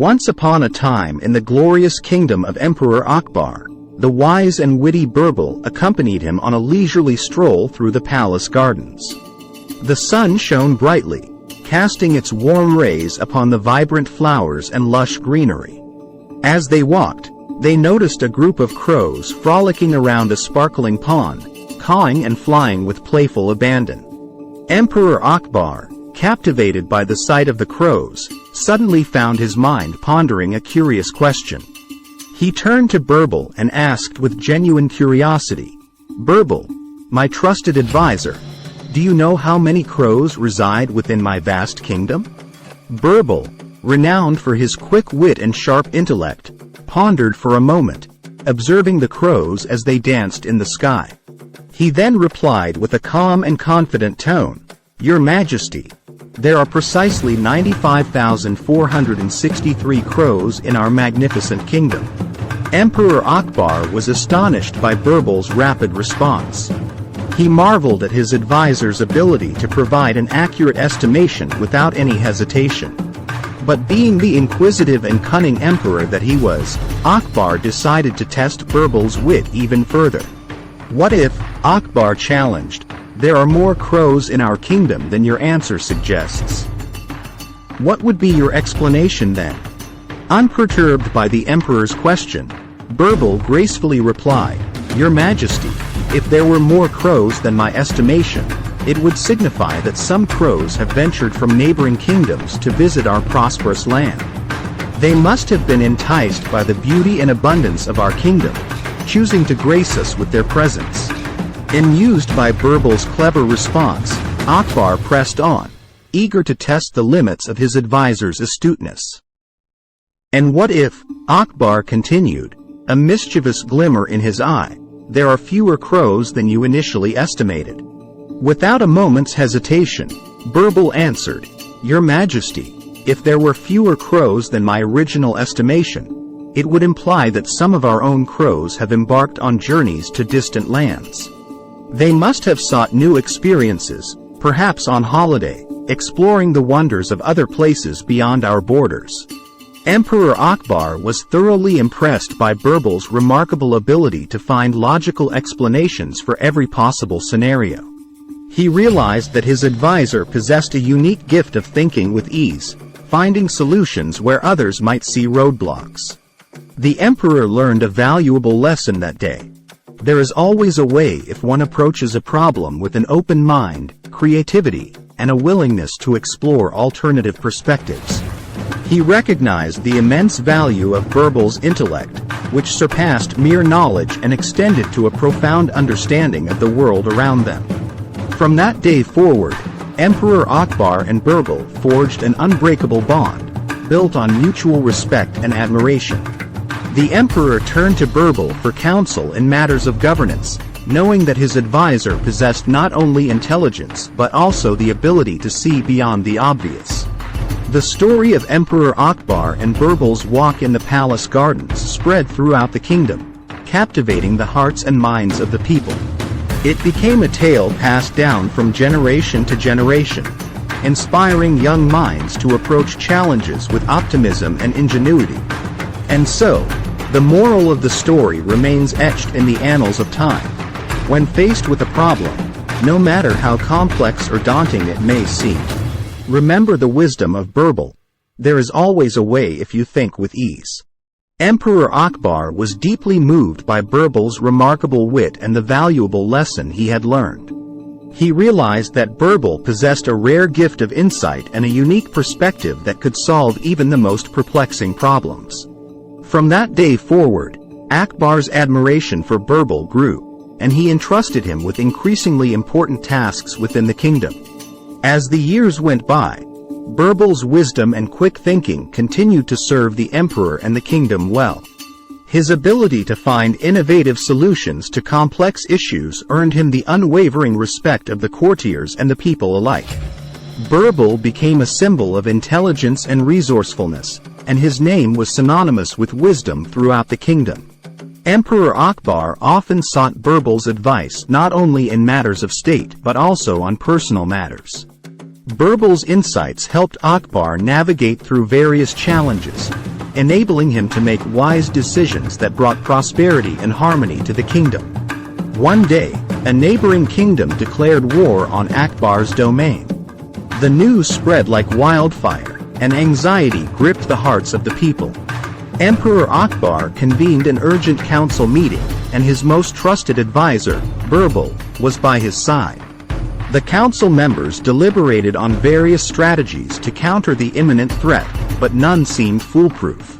Once upon a time in the glorious kingdom of Emperor Akbar, the wise and witty Birbal accompanied him on a leisurely stroll through the palace gardens. The sun shone brightly, casting its warm rays upon the vibrant flowers and lush greenery. As they walked, they noticed a group of crows frolicking around a sparkling pond, cawing and flying with playful abandon. Emperor Akbar, captivated by the sight of the crows, suddenly found his mind pondering a curious question. He turned to Birbal and asked with genuine curiosity, "Birbal, my trusted advisor, do you know how many crows reside within my vast kingdom?" Birbal, renowned for his quick wit and sharp intellect, pondered for a moment, observing the crows as they danced in the sky. He then replied with a calm and confident tone, "Your Majesty, there are precisely 95,463 crows in our magnificent kingdom." Emperor Akbar was astonished by Birbal's rapid response. He marveled at his advisor's ability to provide an accurate estimation without any hesitation. But being the inquisitive and cunning emperor that he was, Akbar decided to test Birbal's wit even further. "What if," Akbar challenged, "there are more crows in our kingdom than your answer suggests? What would be your explanation then?" Unperturbed by the emperor's question, Birbal gracefully replied, "Your Majesty, if there were more crows than my estimation, it would signify that some crows have ventured from neighboring kingdoms to visit our prosperous land. They must have been enticed by the beauty and abundance of our kingdom, choosing to grace us with their presence." Amused by Birbal's clever response, Akbar pressed on, eager to test the limits of his advisor's astuteness. "And what if," Akbar continued, a mischievous glimmer in his eye, "there are fewer crows than you initially estimated?" Without a moment's hesitation, Birbal answered, "Your Majesty, if there were fewer crows than my original estimation, it would imply that some of our own crows have embarked on journeys to distant lands. They must have sought new experiences, perhaps on holiday, exploring the wonders of other places beyond our borders." Emperor Akbar was thoroughly impressed by Birbal's remarkable ability to find logical explanations for every possible scenario. He realized that his advisor possessed a unique gift of thinking with ease, finding solutions where others might see roadblocks. The emperor learned a valuable lesson that day. There is always a way if one approaches a problem with an open mind, creativity, and a willingness to explore alternative perspectives. He recognized the immense value of Birbal's intellect, which surpassed mere knowledge and extended to a profound understanding of the world around them. From that day forward, Emperor Akbar and Birbal forged an unbreakable bond, built on mutual respect and admiration. The emperor turned to Birbal for counsel in matters of governance, knowing that his advisor possessed not only intelligence but also the ability to see beyond the obvious. The story of Emperor Akbar and Birbal's walk in the palace gardens spread throughout the kingdom, captivating the hearts and minds of the people. It became a tale passed down from generation to generation, inspiring young minds to approach challenges with optimism and ingenuity. And so, the moral of the story remains etched in the annals of time. When faced with a problem, no matter how complex or daunting it may seem, remember the wisdom of Birbal. There is always a way if you think with ease. Emperor Akbar was deeply moved by Birbal's remarkable wit and the valuable lesson he had learned. He realized that Birbal possessed a rare gift of insight and a unique perspective that could solve even the most perplexing problems. From that day forward, Akbar's admiration for Birbal grew, and he entrusted him with increasingly important tasks within the kingdom. As the years went by, Birbal's wisdom and quick thinking continued to serve the emperor and the kingdom well. His ability to find innovative solutions to complex issues earned him the unwavering respect of the courtiers and the people alike. Birbal became a symbol of intelligence and resourcefulness, and his name was synonymous with wisdom throughout the kingdom. Emperor Akbar often sought Birbal's advice not only in matters of state but also on personal matters. Birbal's insights helped Akbar navigate through various challenges, enabling him to make wise decisions that brought prosperity and harmony to the kingdom. One day, a neighboring kingdom declared war on Akbar's domain. The news spread like wildfire, and anxiety gripped the hearts of the people. Emperor Akbar convened an urgent council meeting, and his most trusted advisor, Birbal, was by his side. The council members deliberated on various strategies to counter the imminent threat, but none seemed foolproof.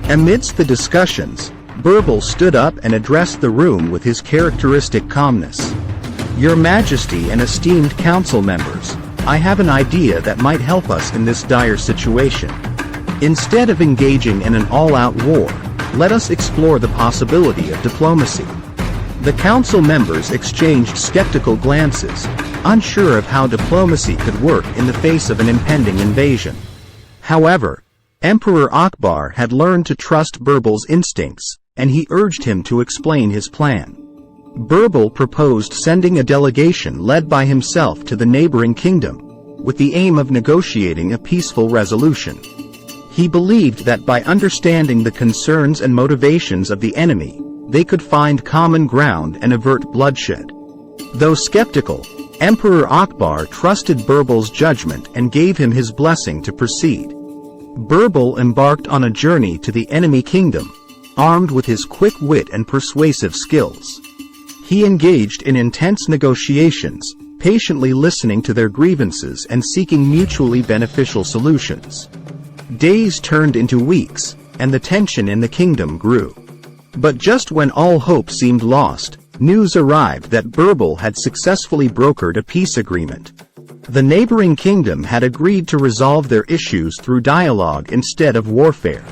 Amidst the discussions, Birbal stood up and addressed the room with his characteristic calmness. "Your Majesty and esteemed council members, I have an idea that might help us in this dire situation. Instead of engaging in an all-out war, let us explore the possibility of diplomacy." The council members exchanged skeptical glances, unsure of how diplomacy could work in the face of an impending invasion. However, Emperor Akbar had learned to trust Birbal's instincts, and he urged him to explain his plan. Birbal proposed sending a delegation led by himself to the neighboring kingdom, with the aim of negotiating a peaceful resolution. He believed that by understanding the concerns and motivations of the enemy, they could find common ground and avert bloodshed. Though skeptical, Emperor Akbar trusted Birbal's judgment and gave him his blessing to proceed. Birbal embarked on a journey to the enemy kingdom, armed with his quick wit and persuasive skills. He engaged in intense negotiations, patiently listening to their grievances and seeking mutually beneficial solutions. Days turned into weeks, and the tension in the kingdom grew. But just when all hope seemed lost, news arrived that Birbal had successfully brokered a peace agreement. The neighboring kingdom had agreed to resolve their issues through dialogue instead of warfare.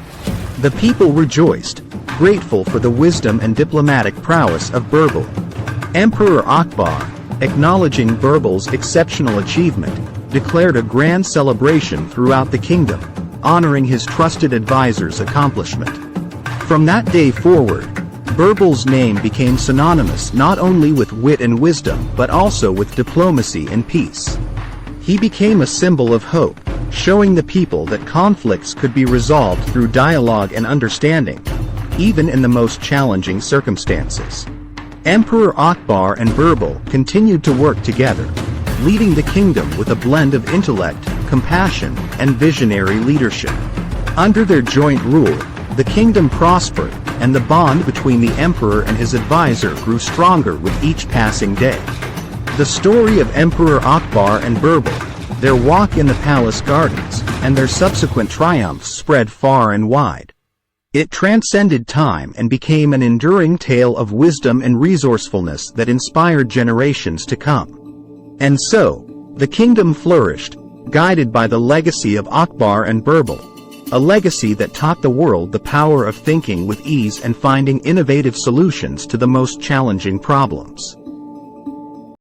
The people rejoiced, grateful for the wisdom and diplomatic prowess of Birbal. Emperor Akbar, acknowledging Birbal's exceptional achievement, declared a grand celebration throughout the kingdom, honoring his trusted advisor's accomplishment. From that day forward, Birbal's name became synonymous not only with wit and wisdom but also with diplomacy and peace. He became a symbol of hope, showing the people that conflicts could be resolved through dialogue and understanding, even in the most challenging circumstances. Emperor Akbar and Birbal continued to work together, leading the kingdom with a blend of intellect, compassion, and visionary leadership. Under their joint rule, the kingdom prospered, and the bond between the emperor and his advisor grew stronger with each passing day. The story of Emperor Akbar and Birbal, their walk in the palace gardens, and their subsequent triumphs spread far and wide. It transcended time and became an enduring tale of wisdom and resourcefulness that inspired generations to come. And so, the kingdom flourished, guided by the legacy of Akbar and Birbal, a legacy that taught the world the power of thinking with ease and finding innovative solutions to the most challenging problems.